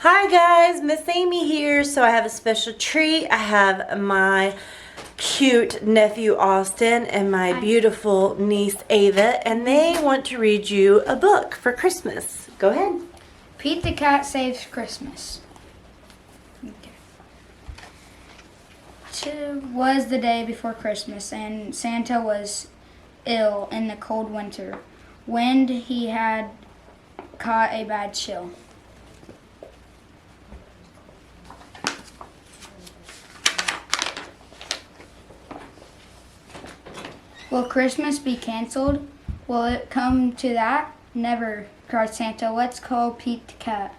Hi guys, Miss Amy here. So I have a special treat. I have my cute nephew Austin and my beautiful niece Ava, and they want to read you a book for Christmas. Go ahead. Pete the Cat Saves Christmas. It was the day before Christmas, and Santa was ill in the cold winter. Wind, he had caught a bad chill. Will Christmas be canceled? Will it come to that? Never, cried Santa. Let's call Pete the Cat.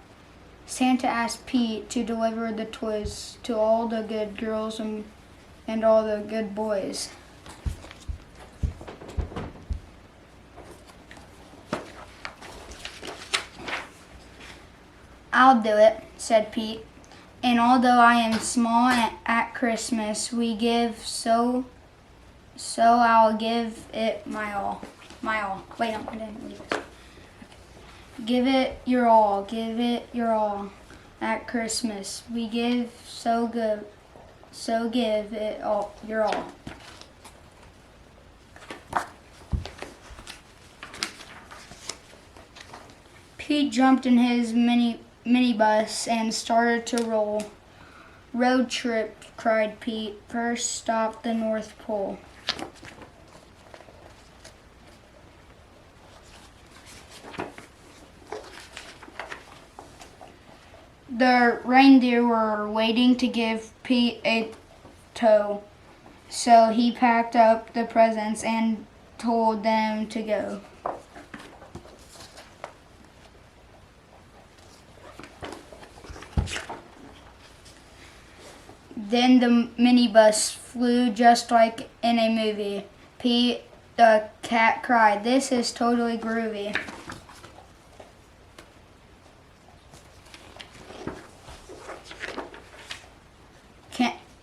Santa asked Pete to deliver the toys to all the good girls and all the good boys. I'll do it, said Pete. And although I am small at Christmas, we give so I'll give it my all. My all. Wait, no, I didn't read this. Give it your all. Give it your all. At Christmas, we give so good. So give it all your all. Pete jumped in his minibus and started to roll. Road trip, cried Pete. First stop the North Pole. The reindeer were waiting to give Pete a tow, so he packed up the presents and told them to go. Then the minibus flew just like in a movie. Pete the cat cried, "This is totally groovy."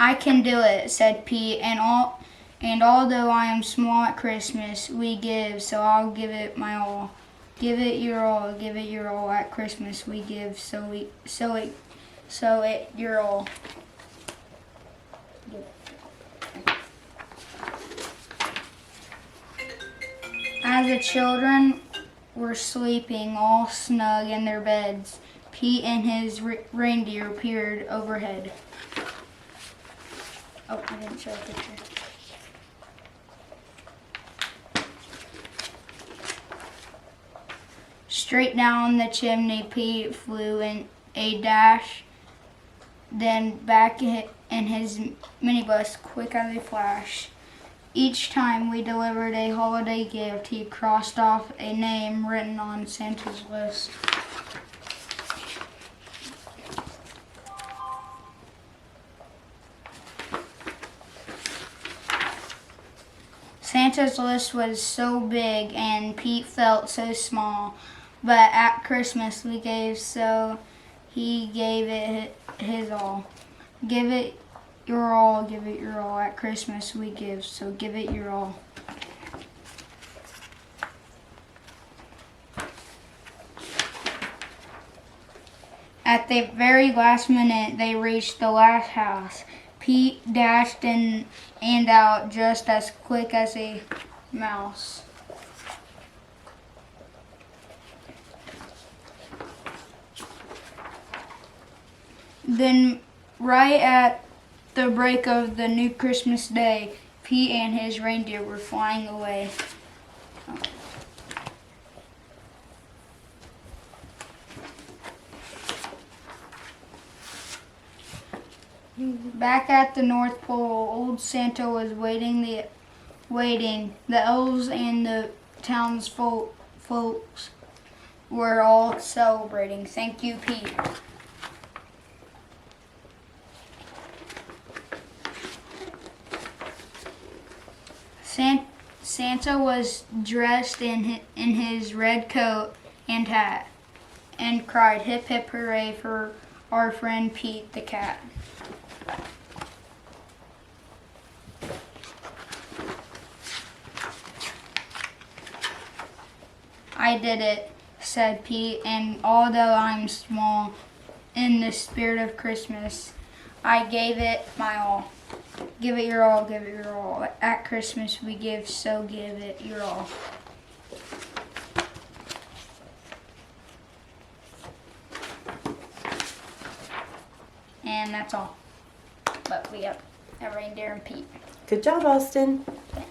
I can do it, said Pete, and although I am small at Christmas, we give, so I'll give it my all. Give it your all, give it your all. At Christmas we give, so it your all. As the children were sleeping all snug in their beds, Pete and his reindeer peered overhead. Oh, I didn't show a picture. Straight down the chimney Pete flew in a dash, then back in his minibus quick as a flash. Each time we delivered a holiday gift, he crossed off a name written on Santa's list. Santa's list was so big and Pete felt so small, but at Christmas we gave, so he gave it his all. Give it your all, give it your all. At Christmas we give, so give it your all. At the very last minute, they reached the last house. Pete dashed in and out just as quick as a mouse. Then, right at the break of the new Christmas day, Pete and his reindeer were flying away. Back at the North Pole, old Santa was waiting. The elves and the folks were all celebrating. Thank you, Pete. Santa was dressed in his red coat and hat and cried, "Hip hip hooray for our friend Pete the Cat." I did it, said Pete, and although I'm small in the spirit of Christmas. I gave it my all. Give it your all, give it your all. At Christmas we give, so give it your all. And that's all. But we have a reindeer and Pete. Good job, Austin. Thanks.